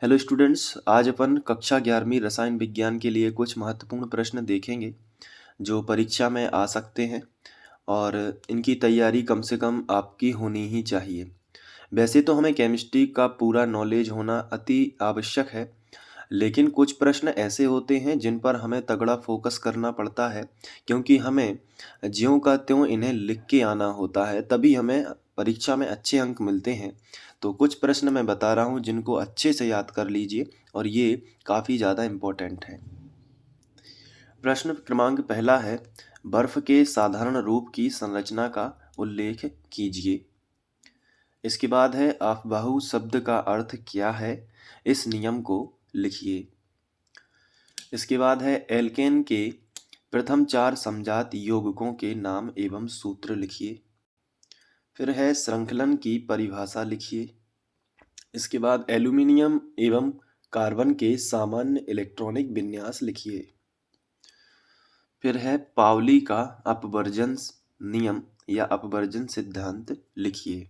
Hello students, आज अपन कक्षा 11वीं रसायन विज्ञान के लिए कुछ महत्वपूर्ण प्रश्न देखेंगे जो परीक्षा में आ सकते हैं और इनकी तैयारी कम से कम आपकी होनी ही चाहिए। वैसे तो हमें केमिस्ट्री का पूरा नॉलेज होना अति आवश्यक है, लेकिन कुछ प्रश्न ऐसे होते हैं जिन पर हमें तगड़ा फोकस करना पड़ता है, क्योंकि हमें ज्यों का त्यों इन्हें लिख के आना होता है, तभी हमें परीक्षा में अच्छे अंक मिलते हैं। तो कुछ प्रश्न मैं बता रहा हूँ जिनको अच्छे से याद कर लीजिए और ये काफ़ी ज़्यादा इम्पोर्टेंट है। प्रश्न क्रमांक पहला है, बर्फ के साधारण रूप की संरचना का उल्लेख कीजिए। इसके बाद है, अफबाहु शब्द का अर्थ क्या है, इस नियम को लिखिए। इसके बाद है, एल्केन के प्रथम 4 समजात यौगिकों के नाम एवं सूत्र लिखिए। फिर है, श्रृंखलन की परिभाषा लिखिए। इसके बाद एल्यूमीनियम एवं कार्बन के सामान्य इलेक्ट्रॉनिक विन्यास लिखिए। फिर है, पाउली का अपवर्जन नियम या अपवर्जन सिद्धांत लिखिए।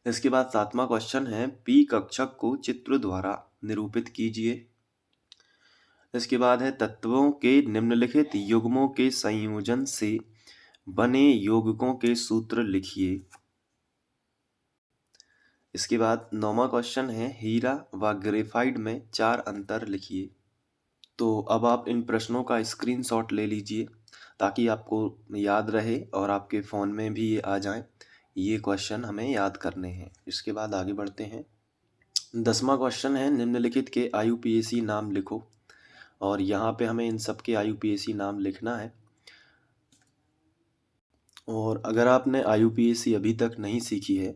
इसके बाद 7वां क्वेश्चन है, पी कक्षक को चित्र द्वारा निरूपित कीजिए। इसके बाद है, तत्वों के निम्नलिखित युग्मों के संयोजन से बने यौगिकों के सूत्र लिखिए। इसके बाद 9वां क्वेश्चन है, हीरा व ग्रेफाइट में 4 अंतर लिखिए। तो अब आप इन प्रश्नों का स्क्रीनशॉट ले लीजिए ताकि आपको याद रहे और आपके फ़ोन में भी ये आ जाएं। ये क्वेश्चन हमें याद करने हैं। इसके बाद आगे बढ़ते हैं। 10वां क्वेश्चन है, निम्नलिखित के आईयूपीएसी नाम लिखो। और यहाँ पे हमें इन सब के आईयूपीएसी नाम लिखना है। और अगर आपने आईयूपीएसी अभी तक नहीं सीखी है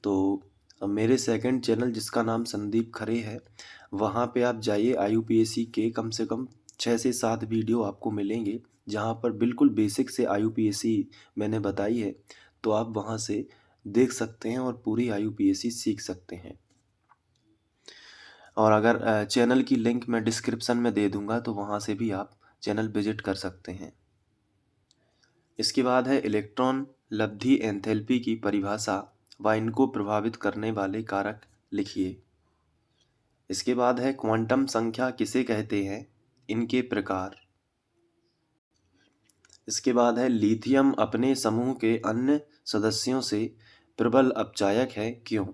तो मेरे सेकंड चैनल जिसका नाम संदीप खरे है, वहाँ पे आप जाइए। आईयूपीएसी के कम से कम 6 से 7 वीडियो आपको मिलेंगे जहाँ पर बिल्कुल बेसिक से आईयूपीएसी मैंने बताई है, तो आप वहाँ से देख सकते हैं और पूरी आईयूपीएसी सीख सकते हैं। और अगर चैनल की लिंक मैं डिस्क्रिप्शन में दे दूँगा तो वहाँ से भी आप चैनल विजिट कर सकते हैं। इसके बाद है, इलेक्ट्रॉन लब्धि एंथैल्पी की परिभाषा व इनको प्रभावित करने वाले कारक लिखिए। इसके बाद है, क्वांटम संख्या किसे कहते हैं, इनके प्रकार। इसके बाद है, लिथियम अपने समूह के अन्य सदस्यों से प्रबल अपचायक है, क्यों,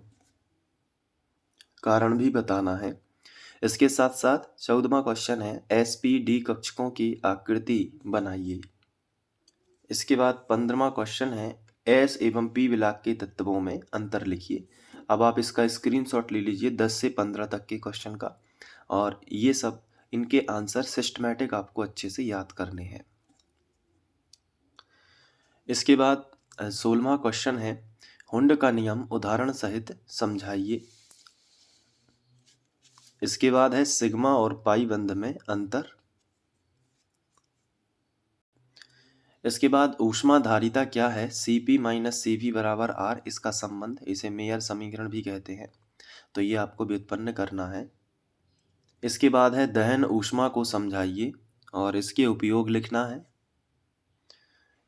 कारण भी बताना है। इसके साथ साथ 14वां क्वेश्चन है, एसपीडी कक्षकों की आकृति बनाइए। इसके बाद 15वां क्वेश्चन है, एस एवं पी ब्लॉक के तत्वों में अंतर लिखिए। अब आप इसका स्क्रीनशॉट ले लीजिए 10 से 15 तक के क्वेश्चन का, और ये सब इनके आंसर सिस्टमैटिक आपको अच्छे से याद करने हैं। इसके बाद 16वां क्वेश्चन है, हुंड का नियम उदाहरण सहित समझाइए। इसके बाद है, सिग्मा और पाई बंध में अंतर। इसके बाद ऊष्माधारिता क्या है, Cp माइनस Cv बराबर R, इसका संबंध, इसे मेयर समीकरण भी कहते हैं, तो ये आपको व्युत्पन्न करना है। इसके बाद है, दहन ऊष्मा को समझाइए और इसके उपयोग लिखना है।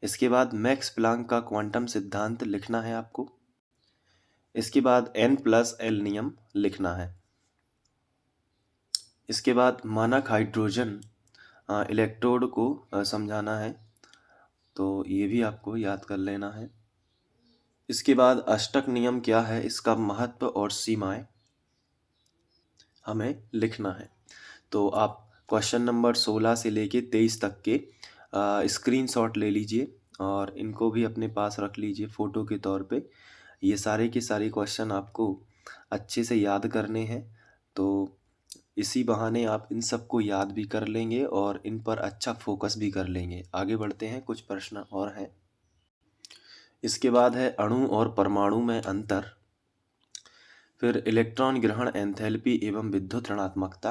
इसके बाद मैक्स प्लांक का क्वांटम सिद्धांत लिखना है आपको। इसके बाद N+L नियम लिखना है। इसके बाद मानक हाइड्रोजन इलेक्ट्रोड को समझाना है, तो ये भी आपको याद कर लेना है। इसके बाद अष्टक नियम क्या है, इसका महत्व और सीमाएं हमें लिखना है। तो आप क्वेश्चन नंबर 16 से लेके 23 तक के स्क्रीनशॉट ले लीजिए और इनको भी अपने पास रख लीजिए फ़ोटो के तौर पे। ये सारे के सारे क्वेश्चन आपको अच्छे से याद करने हैं, तो इसी बहाने आप इन सबको याद भी कर लेंगे और इन पर अच्छा फोकस भी कर लेंगे। आगे बढ़ते हैं, कुछ प्रश्न और हैं। इसके बाद है, अणु और परमाणु में अंतर। फिर इलेक्ट्रॉन ग्रहण एंथैल्पी एवं विद्युत ऋणात्मकता,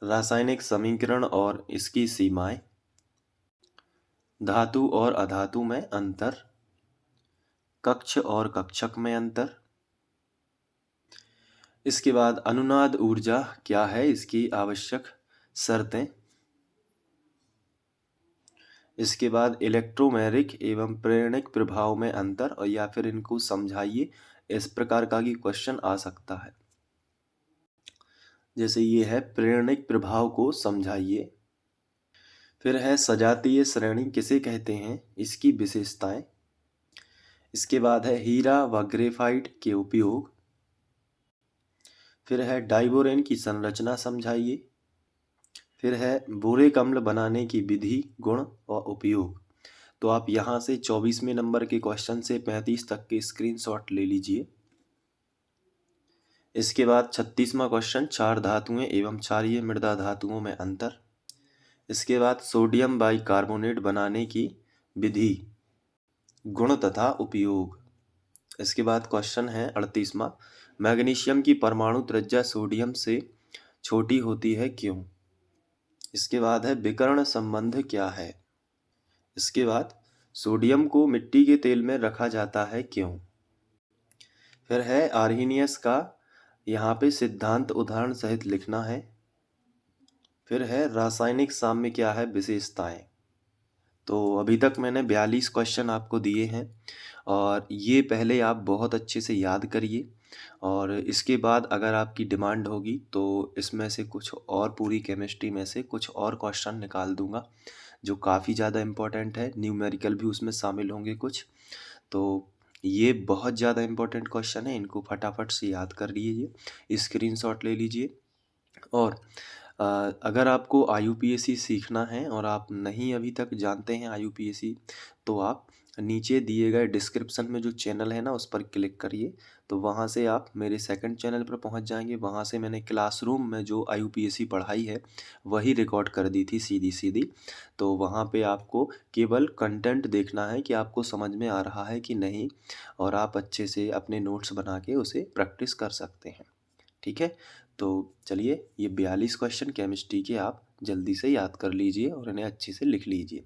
रासायनिक समीकरण और इसकी सीमाएं, धातु और अधातु में अंतर, कक्ष और कक्षक में अंतर। इसके बाद अनुनाद ऊर्जा क्या है, इसकी आवश्यक शर्तें। इसके बाद इलेक्ट्रोमैरिक एवं प्रेरणिक प्रभाव में अंतर, और या फिर इनको समझाइए, इस प्रकार का भी क्वेश्चन आ सकता है। जैसे ये है प्रेरणिक प्रभाव को समझाइए। फिर है सजातीय श्रेणी किसे कहते हैं, इसकी विशेषताएं। इसके बाद है हीरा व ग्रेफाइट के उपयोग। फिर है डाइबोरेन की संरचना समझाइए। फिर है बोरेक अम्ल बनाने की विधि, गुण व उपयोग। तो आप यहाँ से 24वें नंबर के क्वेश्चन से 35 तक के स्क्रीनशॉट ले लीजिए। इसके बाद 36वां क्वेश्चन, चार धातुएं एवं क्षारीय मृदा धातुओं में अंतर। इसके बाद सोडियम बाइकार्बोनेट बनाने की विधि, गुण तथा उपयोग। इसके बाद क्वेश्चन है 38वां, मैग्नीशियम की परमाणु त्रिज्या सोडियम से छोटी होती है क्यों। इसके बाद है विकर्ण संबंध क्या है। इसके बाद सोडियम को मिट्टी के तेल में रखा जाता है क्यों। फिर है आर्हीनियस का यहाँ पे सिद्धांत उदाहरण सहित लिखना है। फिर है रासायनिक साम्य क्या है, विशेषताएं। तो अभी तक मैंने 42 क्वेश्चन आपको दिए हैं और ये पहले आप बहुत अच्छे से याद करिए और इसके बाद अगर आपकी डिमांड होगी तो इसमें से कुछ और, पूरी केमिस्ट्री में से कुछ और क्वेश्चन निकाल दूंगा जो काफ़ी ज़्यादा इम्पोर्टेंट है। न्यूमेरिकल भी उसमें शामिल होंगे कुछ। तो ये बहुत ज़्यादा इम्पोर्टेंट क्वेश्चन है, इनको फटाफट से याद कर लीजिए, स्क्रीनशॉट ले लीजिए। और अगर आपको IUPAC सीखना है और आप नहीं अभी तक जानते हैं IUPAC, तो आप नीचे दिए गए डिस्क्रिप्शन में जो चैनल है ना उस पर क्लिक करिए। तो वहाँ से आप मेरे सेकंड चैनल पर पहुँच जाएंगे। वहाँ से मैंने क्लासरूम में जो IUPAC पढ़ाई है वही रिकॉर्ड कर दी थी सीधी सीधी। तो वहाँ पे आपको केवल कंटेंट देखना है कि आपको समझ में आ रहा है कि नहीं, और आप अच्छे से अपने नोट्स बना के उसे प्रैक्टिस कर सकते हैं। ठीक है, तो चलिए ये 42 क्वेश्चन केमिस्ट्री के आप जल्दी से याद कर लीजिए और इन्हें अच्छे से लिख लीजिए।